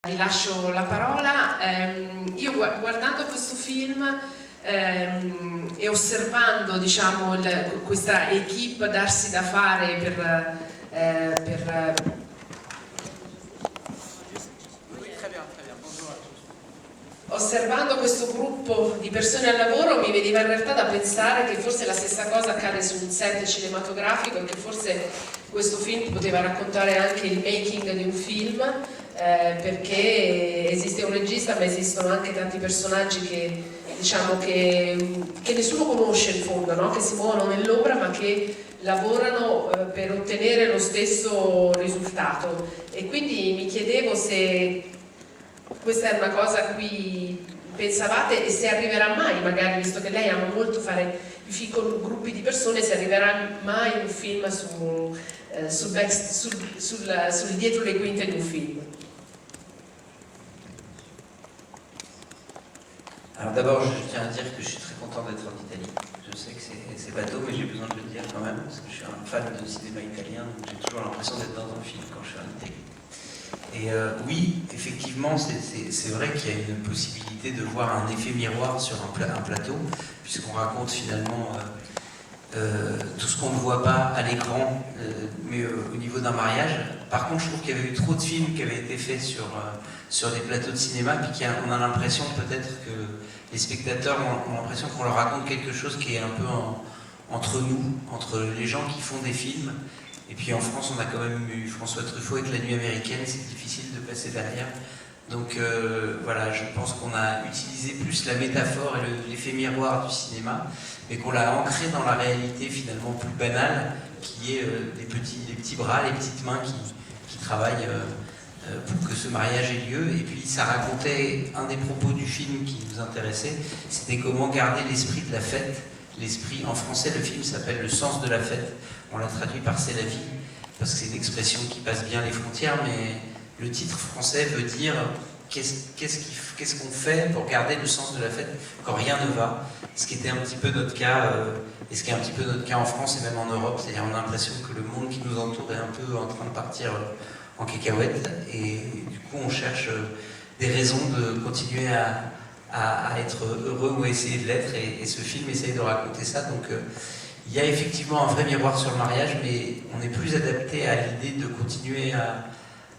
Ti lascio la parola. Io guardando questo film e osservando, diciamo, questa equipe darsi da fare per osservando questo gruppo di persone al lavoro mi veniva in realtà da pensare che forse la stessa cosa accade su un set cinematografico e che forse questo film poteva raccontare anche il making di un film, perché esiste un regista ma esistono anche tanti personaggi che, diciamo, che nessuno conosce in fondo, no? Che si muovono nell'ombra ma che lavorano per ottenere lo stesso risultato, e quindi mi chiedevo se questa è una cosa a cui pensavate e se arriverà mai, magari, visto che lei ama molto fare i film con gruppi di persone, se arriverà mai un film sul dietro le quinte di un film. Alors d'abord, je tiens à dire que je suis très content d'être en Italie. Je sais que c'est bateau, mais j'ai besoin de le dire quand même, parce que je suis un fan de cinéma italien, donc j'ai toujours l'impression d'être dans un film quand je suis en Italie. Et oui, effectivement, c'est vrai qu'il y a une possibilité de voir un effet miroir sur un plateau, puisqu'on raconte finalement tout ce qu'on ne voit pas à l'écran, mais au niveau d'un mariage. Par contre, je trouve qu'il y avait eu trop de films qui avaient été faits sur des plateaux de cinéma, puis on a l'impression peut-être que les spectateurs ont l'impression qu'on leur raconte quelque chose qui est un peu entre nous, entre les gens qui font des films. Et puis en France, on a quand même eu François Truffaut avec La Nuit américaine, c'est difficile de passer derrière. Donc voilà, je pense qu'on a utilisé plus la métaphore et l'effet miroir du cinéma, mais qu'on l'a ancré dans la réalité finalement plus banale, qui est les petits bras, les petites mains qui travaillent pour que ce mariage ait lieu. Et puis ça racontait un des propos du film qui nous intéressait, c'était comment garder l'esprit de la fête. L'esprit, en français, le film s'appelle Le sens de la fête. On l'a traduit par C'est la vie, parce que c'est une expression qui passe bien les frontières, mais le titre français veut dire qu'est-ce qu'on fait pour garder le sens de la fête quand rien ne va. Ce qui était un petit peu notre cas, et ce qui est un petit peu notre cas en France et même en Europe, c'est-à-dire on a l'impression que le monde qui nous entoure est un peu en train de partir en cacahuète, et du coup on cherche des raisons de continuer à être heureux ou à essayer de l'être, et ce film essaye de raconter ça. Donc il y a effectivement un vrai miroir sur le mariage, mais on est plus adapté à l'idée de continuer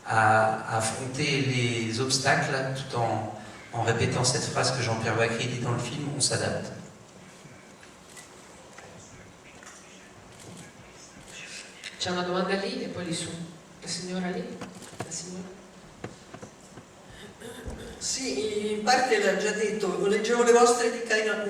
à affronter les obstacles tout en répétant cette phrase que Jean-Pierre Bacri dit dans le film, on s'adapte. C'è una domanda lì e poi lì su. La signora lì? La signora? Sì, in parte l'ha già detto, leggevo le vostre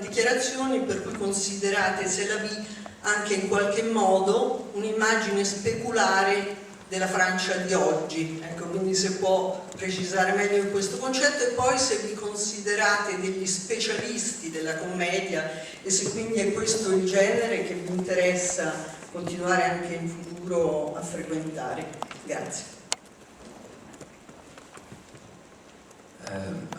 dichiarazioni per cui considerate C'est la vie anche in qualche modo un'immagine speculare della Francia di oggi, ecco, quindi se può precisare meglio questo concetto, e poi se vi considerate degli specialisti della commedia e se quindi è questo il genere che vi interessa continuare anche in futuro a frequentare. Grazie.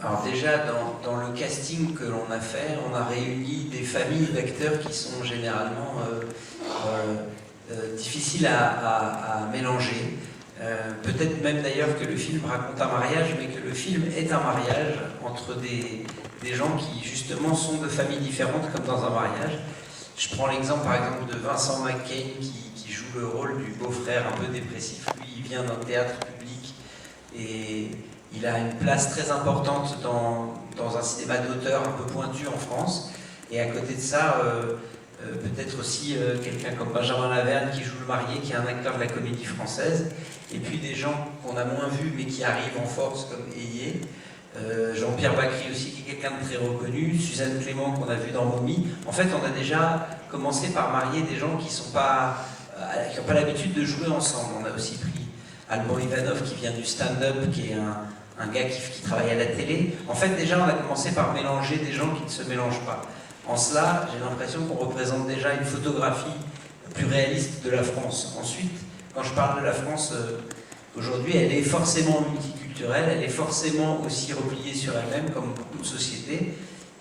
Alors déjà, dans le casting que l'on a fait, on a réuni des familles d'acteurs qui sont généralement difficiles à mélanger. Peut-être même d'ailleurs que le film raconte un mariage, mais que le film est un mariage entre des gens qui justement sont de familles différentes, comme dans un mariage. Je prends l'exemple par exemple de Vincent McCain qui joue le rôle du beau-frère un peu dépressif. Lui, il vient d'un théâtre public et il a une place très importante dans un cinéma d'auteur un peu pointu en France. Et à côté de ça, peut-être aussi quelqu'un comme Benjamin Laverne qui joue le marié, qui est un acteur de la comédie française. Et puis des gens qu'on a moins vus mais qui arrivent en force comme Ayé. Jean-Pierre Bacri aussi, qui est quelqu'un de très reconnu. Suzanne Clément qu'on a vu dans Momie. En fait, on a déjà commencé par marier des gens qui n'ont pas l'habitude de jouer ensemble. On a aussi pris Alban Ivanov qui vient du stand-up, qui est un gars qui travaille à la télé. En fait, déjà, on a commencé par mélanger des gens qui ne se mélangent pas. En cela, j'ai l'impression qu'on représente déjà une photographie plus réaliste de la France. Ensuite, quand je parle de la France, aujourd'hui, elle est forcément multiculturelle, elle est forcément aussi repliée sur elle-même, comme beaucoup de sociétés.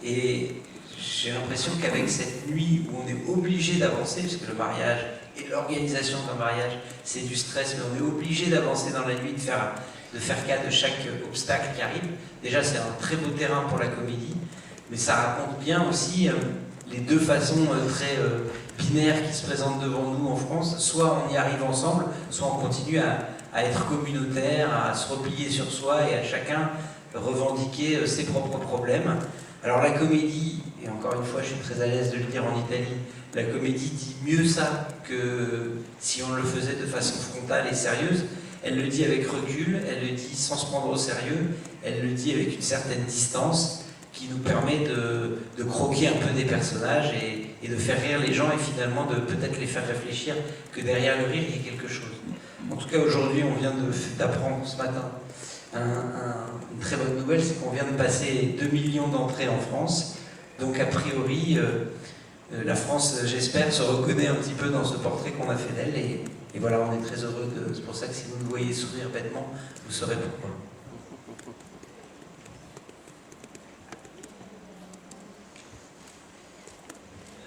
Et j'ai l'impression qu'avec cette nuit où on est obligé d'avancer, puisque le mariage et l'organisation d'un mariage, c'est du stress, mais on est obligé d'avancer dans la nuit, de faire de faire cas de chaque obstacle qui arrive. Déjà, c'est un très beau terrain pour la comédie, mais ça raconte bien aussi les deux façons très binaires qui se présentent devant nous en France. Soit on y arrive ensemble, soit on continue à être communautaire, à se replier sur soi et à chacun revendiquer ses propres problèmes. Alors la comédie, et encore une fois je suis très à l'aise de le dire en Italie, la comédie dit mieux ça que si on le faisait de façon frontale et sérieuse. Elle le dit avec recul, elle le dit sans se prendre au sérieux, elle le dit avec une certaine distance qui nous permet de croquer un peu des personnages et de faire rire les gens et finalement de peut-être les faire réfléchir que derrière le rire il y a quelque chose. En tout cas aujourd'hui on vient d'apprendre ce matin une très bonne nouvelle, c'est qu'on vient de passer 2 millions d'entrées en France, donc a priori la France, j'espère, se reconnaît un petit peu dans ce portrait qu'on a fait d'elle et voilà, on est très heureux, c'est pour ça que si vous nous voyez sourire bêtement, vous saurez pourquoi.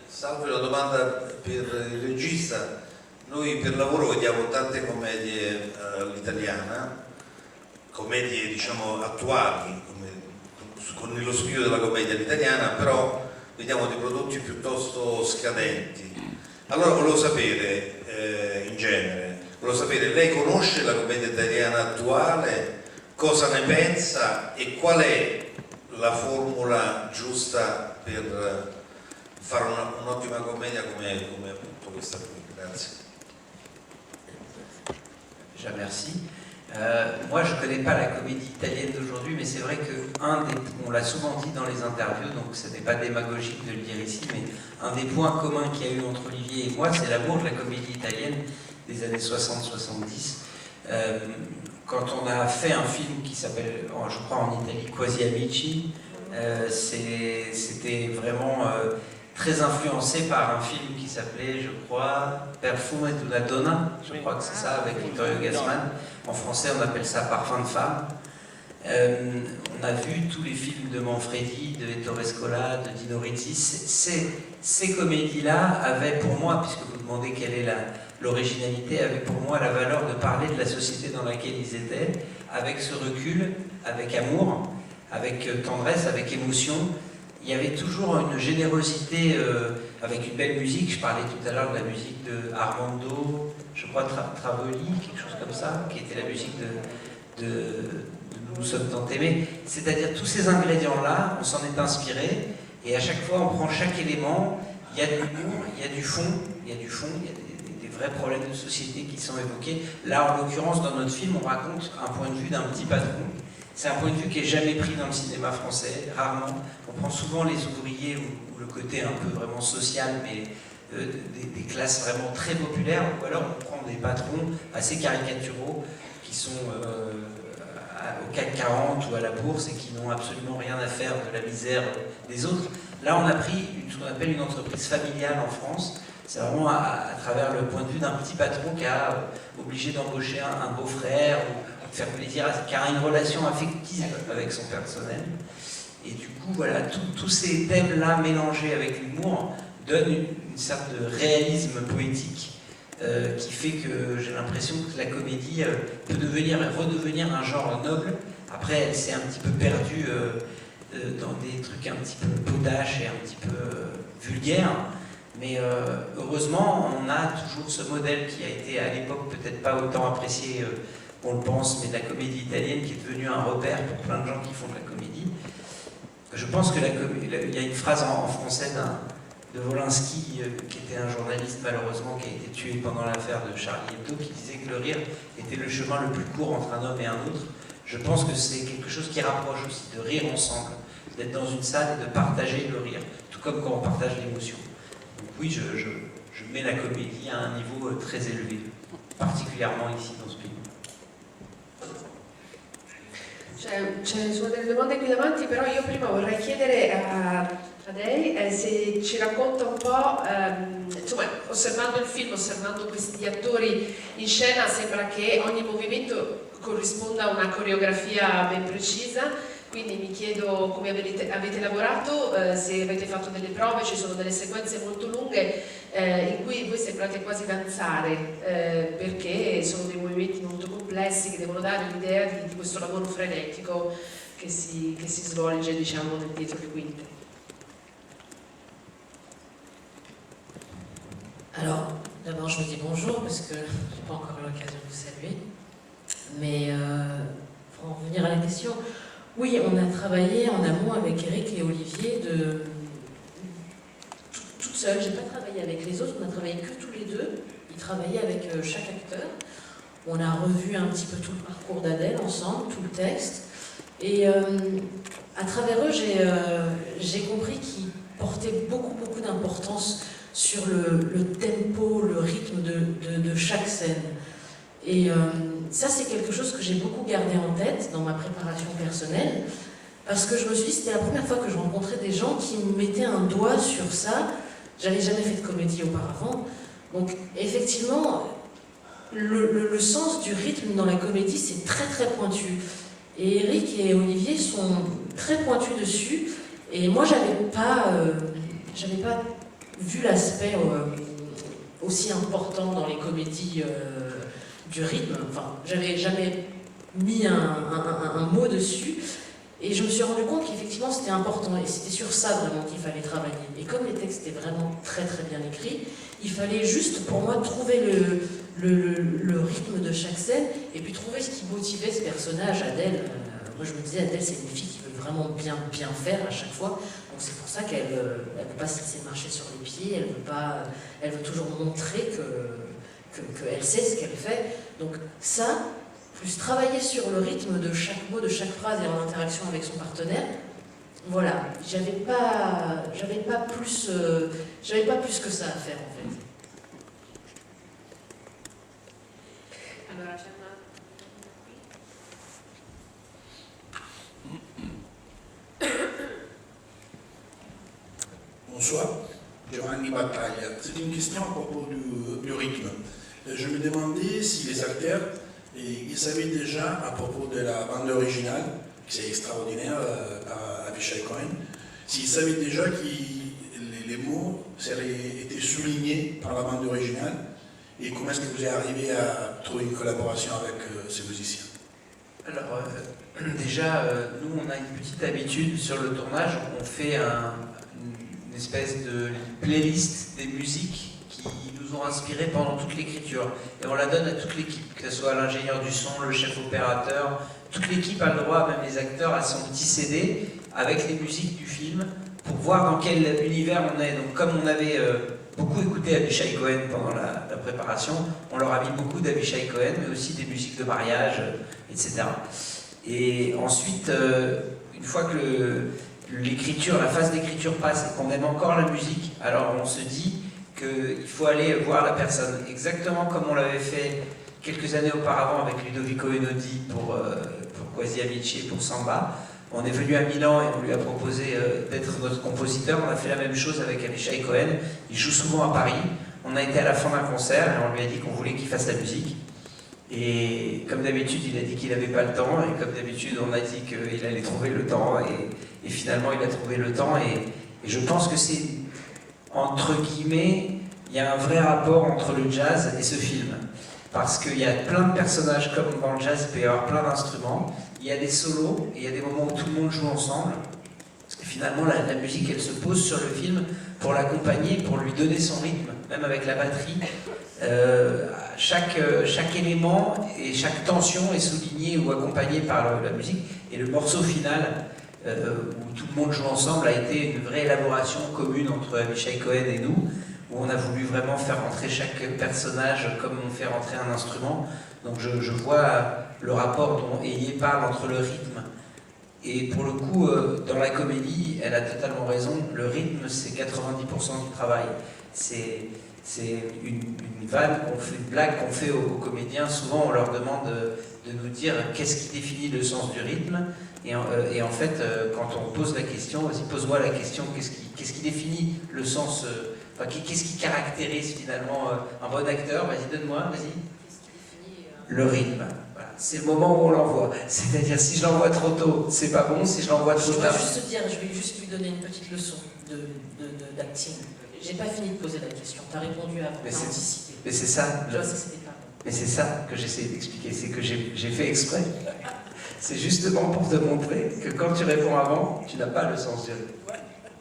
Salve, una domanda per il regista. Noi per lavoro vediamo tante commedie all'italiana, commedie diciamo attuali, con lo spirito della commedia all'italiana, però vediamo dei prodotti piuttosto scadenti. Allora volevo sapere, in genere, volevo sapere, lei conosce la commedia italiana attuale, cosa ne pensa e qual è la formula giusta per fare un'ottima commedia come appunto questa qui? Grazie. Déjà merci. Moi je ne connais pas la comédie italienne d'aujourd'hui, mais c'est vrai que on l'a souvent dit dans les interviews, donc ce n'est pas démagogique de le dire ici, mais un des points communs qu'il y a eu entre Olivier et moi, c'est l'amour de la comédie italienne des années 60-70. Quand on a fait un film qui s'appelle, je crois en Italie, Quasi Amici, c'était vraiment très influencé par un film qui s'appelait, je crois, Perfume di una donna, je crois que c'est ça, avec Vittorio Gassman. En français, on appelle ça Parfum de femme. On a vu tous les films de Manfredi, de Ettore Scola, de Dino Risi. Ces comédies-là avaient pour moi, puisque vous demandez quelle est l'originalité, avaient pour moi la valeur de parler de la société dans laquelle ils étaient, avec ce recul, avec amour, avec tendresse, avec émotion. Il y avait toujours une générosité avec une belle musique. Je parlais tout à l'heure de la musique de Armando, je crois Travoli, quelque chose comme ça, qui était la musique de Nous sommes tant aimés. C'est-à-dire tous ces ingrédients-là, on s'en est inspiré, et à chaque fois on prend chaque élément, il y a de l'humour, il y a du fond, il y a des vrais problèmes de société qui sont évoqués. Là, en l'occurrence, dans notre film, on raconte un point de vue d'un petit patron. C'est un point de vue qui n'est jamais pris dans le cinéma français, rarement. On prend souvent les ouvriers ou le côté un peu vraiment social, mais des classes vraiment très populaires, ou alors on prend des patrons assez caricaturaux qui sont au CAC 40 ou à la bourse et qui n'ont absolument rien à faire de la misère des autres. Là, on a pris ce qu'on appelle une entreprise familiale en France. C'est vraiment à travers le point de vue d'un petit patron qui a obligé d'embaucher un beau-frère ou faire plaisir, qui a une relation affective avec son personnel. Et du coup, voilà, tous ces thèmes-là mélangés avec l'humour donnent une sorte de réalisme poétique qui fait que j'ai l'impression que la comédie peut redevenir un genre noble. Après, elle s'est un petit peu perdue dans des trucs un petit peu potaches et un petit peu vulgaires. Mais heureusement, on a toujours ce modèle qui a été à l'époque peut-être pas autant apprécié on le pense, mais de la comédie italienne qui est devenue un repère pour plein de gens qui font de la comédie. Je pense que il y a une phrase en français de Wolinski, qui était un journaliste malheureusement qui a été tué pendant l'affaire de Charlie Hebdo, qui disait que le rire était le chemin le plus court entre un homme et un autre. Je pense que c'est quelque chose qui rapproche aussi, de rire ensemble, d'être dans une salle et de partager le rire, tout comme quand on partage l'émotion. Donc oui, je mets la comédie à un niveau très élevé, particulièrement ici dans ce pays. Ci sono delle domande qui davanti, però io prima vorrei chiedere a lei se ci racconta un po', insomma, osservando il film, osservando questi attori in scena, sembra che ogni movimento corrisponda a una coreografia ben precisa, Quindi mi chiedo come avete lavorato, se avete fatto delle prove, ci sono delle sequenze molto lunghe in cui voi sembrate quasi danzare, perché sono dei movimenti molto complessi che devono dare l'idea di questo lavoro frenetico che si svolge, diciamo, nel dietro le quinte. Alors, d'abord je vous dis bonjour parce que je n'ai pas encore eu l'occasion de vous saluer. Mais pour en revenir à la question, oui, on a travaillé en amont avec Eric et Olivier toute seule. J'ai pas travaillé avec les autres, on a travaillé que tous les deux. Ils travaillaient avec chaque acteur. On a revu un petit peu tout le parcours d'Adèle ensemble, tout le texte. Et à travers eux, j'ai compris qu'ils portaient beaucoup d'importance sur le tempo, le rythme de chaque scène. Et ça, c'est quelque chose que j'ai beaucoup gardé en tête dans ma préparation personnelle, parce que je me suis dit, c'était la première fois que je rencontrais des gens qui me mettaient un doigt sur ça. J'avais jamais fait de comédie auparavant. Donc, effectivement, le sens du rythme dans la comédie, c'est très pointu. Et Eric et Olivier sont très pointus dessus. Et moi, j'avais pas vu l'aspect aussi important dans les comédies du rythme. Enfin, j'avais jamais mis un mot dessus. Et je me suis rendu compte qu'effectivement c'était important et c'était sur ça vraiment qu'il fallait travailler. Et comme les textes étaient vraiment très bien écrits, il fallait juste pour moi trouver le rythme de chaque scène et puis trouver ce qui motivait ce personnage, Adèle. Moi je me disais, Adèle c'est une fille qui veut vraiment bien faire à chaque fois. Donc c'est pour ça qu'elle ne peut pas se laisser marcher sur les pieds, elle veut toujours montrer qu'elle sait ce qu'elle fait. Donc ça, plus travailler sur le rythme de chaque mot, de chaque phrase et en interaction avec son partenaire, voilà, j'avais pas plus que ça à faire en fait. Bonsoir, Giovanni Battaglia. C'est une question à propos du rythme. Je me demandais si les acteurs ils savaient déjà à propos de la bande originale, qui c'est extraordinaire par Avishai Cohen, s'ils savaient déjà que les mots étaient soulignés par la bande originale et comment est-ce que vous êtes arrivé à trouver une collaboration avec ces musiciens? Alors, déjà, nous, on a une petite habitude sur le tournage, on fait une espèce de playlist des musiques qui nous ont inspirés pendant toute l'écriture. Et on la donne à toute l'équipe, que ce soit l'ingénieur du son, le chef opérateur, toute l'équipe a le droit, même les acteurs, à son petit CD avec les musiques du film pour voir dans quel univers on est. Donc comme on avait beaucoup écouté Avishai Cohen pendant la préparation, on leur a mis beaucoup d'Avishai Cohen, mais aussi des musiques de mariage, etc. Et ensuite, une fois que l'écriture, la phase d'écriture passe et qu'on aime encore la musique, alors on se dit qu'il faut aller voir la personne, exactement comme on l'avait fait quelques années auparavant avec Ludovico Einaudi pour Quasi Amici et pour Samba. On est venu à Milan et on lui a proposé d'être notre compositeur. On a fait la même chose avec Avishai Cohen. Il joue souvent à Paris. On a été à la fin d'un concert et on lui a dit qu'on voulait qu'il fasse la musique. Et comme d'habitude, il a dit qu'il n'avait pas le temps. Et comme d'habitude, on a dit qu'il allait trouver le temps. Et finalement, il a trouvé le temps. Et je pense que c'est, entre guillemets, il y a un vrai rapport entre le jazz et ce film. Parce qu'il y a plein de personnages, comme dans le jazz, il peut y avoir plein d'instruments. Il y a des solos, et il y a des moments où tout le monde joue ensemble. Et finalement, la musique, elle se pose sur le film pour l'accompagner, pour lui donner son rythme, même avec la batterie. Chaque élément et chaque tension est souligné ou accompagné par la musique. Et le morceau final, où tout le monde joue ensemble, a été une vraie élaboration commune entre Avishai Cohen et nous, où on a voulu vraiment faire rentrer chaque personnage comme on fait rentrer un instrument. Donc je vois le rapport dont Elie parle entre le rythme. Et pour le coup, dans la comédie, elle a totalement raison, le rythme c'est 90% du travail. C'est une vanne qu'on fait, une blague qu'on fait aux comédiens. Souvent on leur demande de nous dire qu'est-ce qui définit le sens du rythme. Et en fait, quand on pose la question, vas-y pose-moi la question, qu'est-ce qui définit le sens, qu'est-ce qui caractérise finalement un bon acteur? Vas-y donne-moi, vas-y. Le rythme, voilà. c'est le moment où on l'envoie. C'est-à-dire, si je l'envoie trop tôt, c'est pas bon. Si je l'envoie trop Je tard. vais juste te dire, je vais juste lui donner une petite leçon d'acting. J'ai pas fini de poser la question. T'as répondu avant, Mais t'as c'est- anticipé. Mais c'est ça. Tu vois, ça c'était pas bon. Mais c'est ça que j'essaie d'expliquer, c'est que j'ai fait exprès. C'est justement pour te montrer que quand tu réponds avant, tu n'as pas le sens du rythme.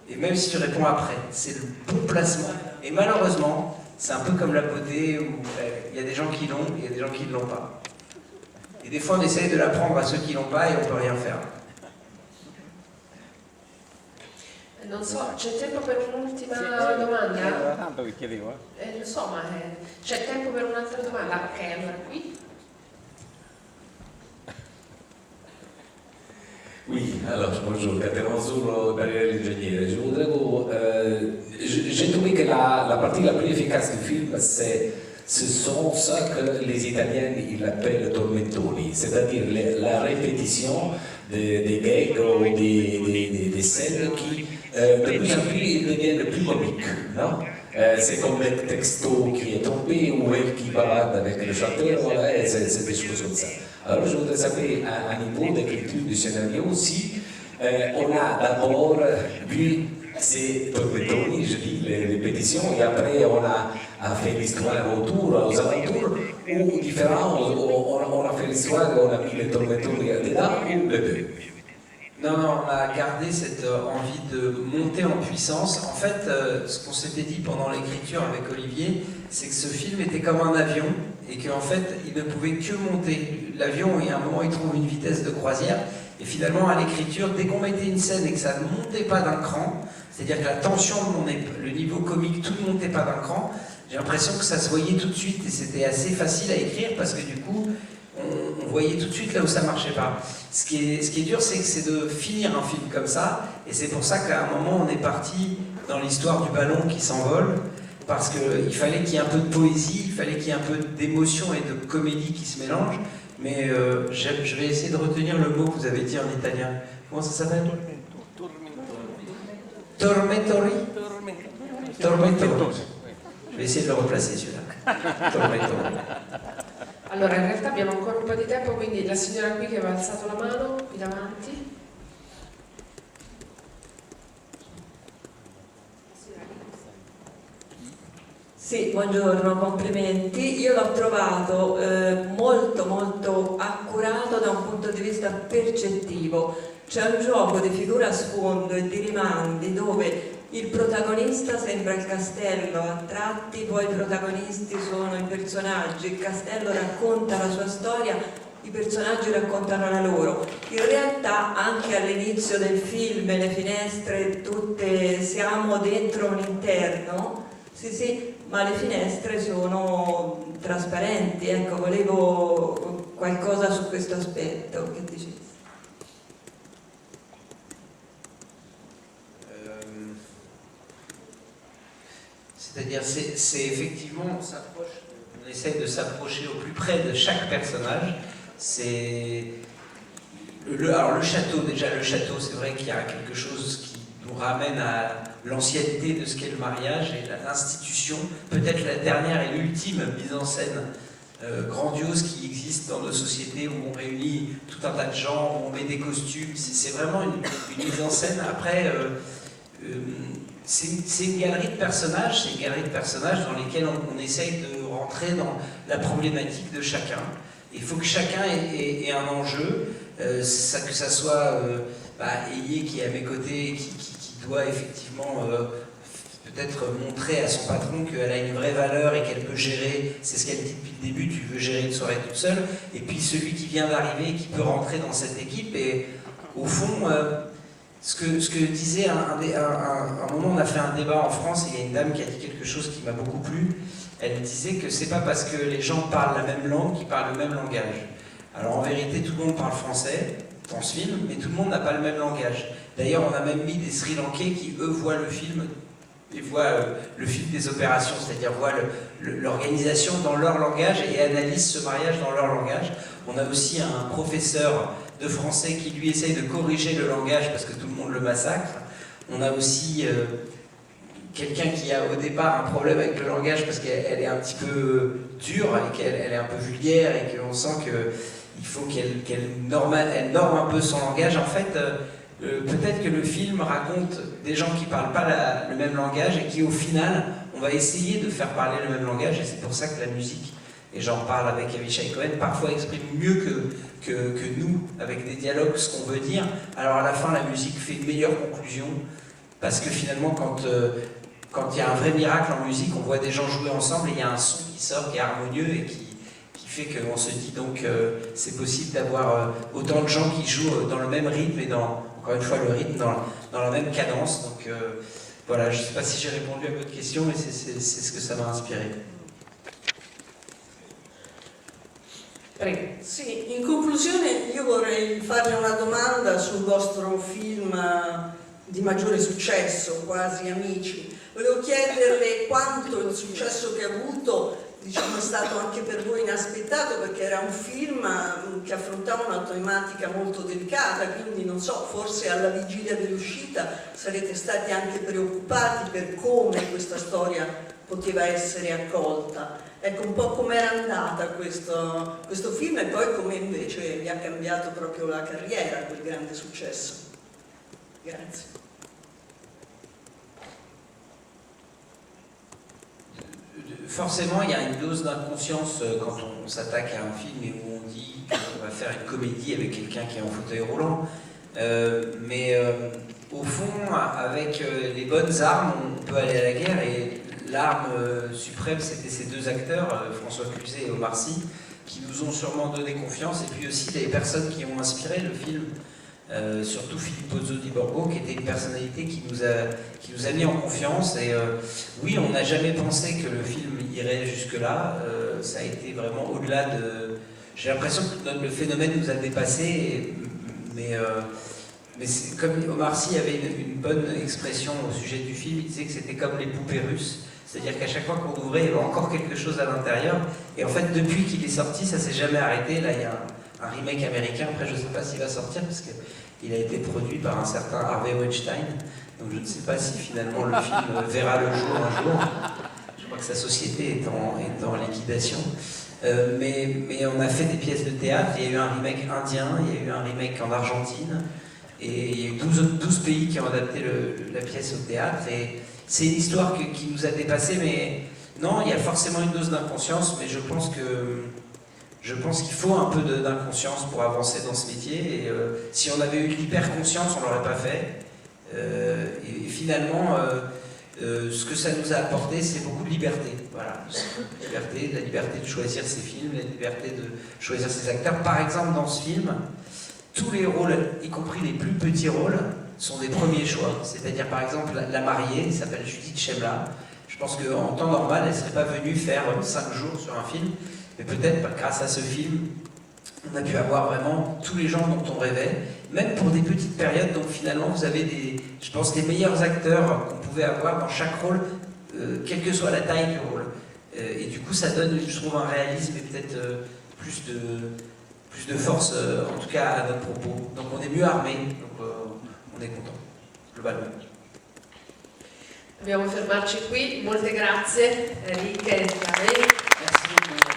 Et même si tu réponds après, c'est le bon placement. Et malheureusement, c'est un peu comme la beauté où il y a des gens qui l'ont et il y a des gens qui ne l'ont pas. Et des fois, on essaye de l'apprendre à ceux qui l'ont pas et on peut rien faire. Non so, c'è tempo per un'ultima domanda? Tanto che chiedevo, Lo so, ma c'è tempo per un'altra domanda? Ok, allora qui. Oui, alors bonjour, Catherine Azzurro, barrière l'ingegnere. Je voudrais vous. J'ai trouvé que la partie la plus efficace du film, ce sont ça que les Italiens ils appellent tormentoni, c'est-à-dire la répétition des gags ou des scènes qui, de plus en plus, ils deviennent plus comiques. Non? C'est comme le texto qui est tombé ou elle qui balade avec le chanteur, voilà, c'est des choses comme ça. Alors je voudrais savoir, à niveau d'écriture du scénario aussi, on a d'abord vu ces tormentoni, je dis, les répétitions, et après on a fait l'histoire autour, aux alentours, ou différent, on a fait l'histoire, on a mis les tormentoni dedans, ou les deux. Non, on a gardé cette envie de monter en puissance. En fait, ce qu'on s'était dit pendant l'écriture avec Olivier, c'est que ce film était comme un avion et qu'en fait, il ne pouvait que monter. L'avion, il y a un moment, il trouve une vitesse de croisière et finalement, à l'écriture, dès qu'on mettait une scène et que ça ne montait pas d'un cran, c'est-à-dire que la tension, le niveau comique, tout ne montait pas d'un cran, j'ai l'impression que ça se voyait tout de suite et c'était assez facile à écrire parce que du coup, on voyait tout de suite là où ça marchait pas. Ce qui est dur, c'est de finir un film comme ça, et c'est pour ça qu'à un moment on est parti dans l'histoire du ballon qui s'envole, parce qu'il fallait qu'il y ait un peu de poésie, il fallait qu'il y ait un peu d'émotion et de comédie qui se mélangent, mais je vais essayer de retenir le mot que vous avez dit en italien. Comment ça s'appelle? Tormentori. Tormentori. Je vais essayer de le replacer celui-là. Tormentori. Allora, in realtà abbiamo ancora un po' di tempo, quindi la signora qui che aveva alzato la mano, qui davanti. Sì, buongiorno, complimenti. Io l'ho trovato molto molto accurato da un punto di vista percettivo. C'è un gioco di figura a sfondo e di rimandi dove il protagonista sembra il castello a tratti, poi i protagonisti sono i personaggi, il castello racconta la sua storia, i personaggi raccontano la loro. In realtà anche all'inizio del film, le finestre tutte, siamo dentro un interno, sì, ma le finestre sono trasparenti, ecco, volevo qualcosa su questo aspetto, che dici? C'est-à-dire, c'est effectivement, on essaye de s'approcher au plus près de chaque personnage. Alors le château, déjà le château, c'est vrai qu'il y a quelque chose qui nous ramène à l'ancienneté de ce qu'est le mariage et l'institution, peut-être la dernière et l'ultime mise en scène grandiose qui existe dans nos sociétés où on réunit tout un tas de gens, où on met des costumes. C'est vraiment une mise en scène. Après, c'est une galerie de personnages, dans lesquels on essaye de rentrer dans la problématique de chacun. Il faut que chacun ait un enjeu, que ça soit Eyé qui est à mes côtés, qui doit effectivement peut-être montrer à son patron qu'elle a une vraie valeur et qu'elle peut gérer, c'est ce qu'elle dit depuis le début, tu veux gérer une soirée toute seule, et puis celui qui vient d'arriver et qui peut rentrer dans cette équipe, et au fond... Ce que disait un moment, on a fait un débat en France et il y a une dame qui a dit quelque chose qui m'a beaucoup plu. Elle disait que c'est pas parce que les gens parlent la même langue qu'ils parlent le même langage. Alors en vérité, tout le monde parle français dans ce film, mais tout le monde n'a pas le même langage. D'ailleurs, on a même mis des Sri Lankais qui, eux, voient le film, et voient le film des opérations, c'est-à-dire voient l'organisation dans leur langage et analysent ce mariage dans leur langage. On a aussi un professeur de français qui lui essaye de corriger le langage parce que tout le monde le massacre. On a aussi quelqu'un qui a au départ un problème avec le langage parce qu'elle est un petit peu dure et qu'elle est un peu vulgaire et qu'on sent il faut qu'elle norme un peu son langage. En fait, peut-être que le film raconte des gens qui ne parlent pas le même langage et qui, au final, on va essayer de faire parler le même langage, et c'est pour ça que la musique, et j'en parle avec Avishai Cohen, parfois exprime mieux que nous, avec des dialogues, ce qu'on veut dire. Alors à la fin, la musique fait une meilleure conclusion, parce que finalement, quand il y a un vrai miracle en musique, on voit des gens jouer ensemble et il y a un son qui sort, qui est harmonieux et qui fait qu'on se dit donc c'est possible d'avoir autant de gens qui jouent dans le même rythme et encore une fois, le rythme dans la même cadence. Donc voilà, je ne sais pas si j'ai répondu à votre question, mais c'est ce que ça m'a inspiré. Prego. Sì, in conclusione io vorrei farle una domanda sul vostro film di maggiore successo, Quasi amici. Volevo chiederle quanto il successo che ha avuto, diciamo, è stato anche per voi inaspettato, perché era un film che affrontava una tematica molto delicata, quindi non so, forse alla vigilia dell'uscita sarete stati anche preoccupati per come questa storia poteva essere accolta. Ecco, un po' com'era andata questo film e poi come invece vi ha cambiato proprio la carriera, quel grande successo. Grazie. Forcément, il y a une dose d'inconscience quand on s'attaque à un film et où on dit qu'on va faire une comédie avec quelqu'un qui est en fauteuil roulant. Mais au fond, avec les bonnes armes, on peut aller à la guerre, et l'arme suprême, c'était ces deux acteurs, François Cluzet et Omar Sy, qui nous ont sûrement donné confiance, et puis aussi les personnes qui ont inspiré le film. Surtout Filippo Di Borgo, qui était une personnalité qui nous a mis en confiance, et oui, on n'a jamais pensé que le film irait jusque-là. Ça a été vraiment au-delà de... J'ai l'impression que le phénomène nous a dépassés, mais comme Omar Sy avait une bonne expression au sujet du film, il disait que c'était comme les poupées russes, c'est-à-dire qu'à chaque fois qu'on ouvrait, il y avait encore quelque chose à l'intérieur, et en fait, depuis qu'il est sorti, ça s'est jamais arrêté. Là, il y a un remake américain, après je ne sais pas s'il va sortir parce qu'il a été produit par un certain Harvey Weinstein, donc je ne sais pas si finalement le film verra le jour un jour. Je crois que sa société est en liquidation. Mais on a fait des pièces de théâtre, il y a eu un remake indien, il y a eu un remake en Argentine, et il y a eu 12 pays qui ont adapté la pièce au théâtre, et c'est une histoire qui nous a dépassés, mais non, il y a forcément une dose d'inconscience, mais je pense qu'il faut un peu d'inconscience pour avancer dans ce métier, et si on avait eu l'hyper-conscience, on ne l'aurait pas fait. Et finalement, ce que ça nous a apporté, c'est beaucoup de liberté. Voilà, la liberté de choisir ses films, la liberté de choisir ses acteurs. Par exemple, dans ce film, tous les rôles, y compris les plus petits rôles, sont des premiers choix. C'est-à-dire, par exemple, la mariée, elle s'appelle Judith Chemla. Je pense qu'en temps normal, elle ne serait pas venue faire 5 jours sur un film. Mais peut-être grâce à ce film, on a pu avoir vraiment tous les gens dont on rêvait, même pour des petites périodes. Donc finalement, vous avez je pense, des meilleurs acteurs qu'on pouvait avoir dans chaque rôle, quelle que soit la taille du rôle. Et du coup, ça donne, je trouve, un réalisme et peut-être plus de force, en tout cas à notre propos. Donc on est mieux armé, donc on est content, globalement. Dobbiamo fermarci qui, molte grazie Enrique e Flavio. Merci beaucoup.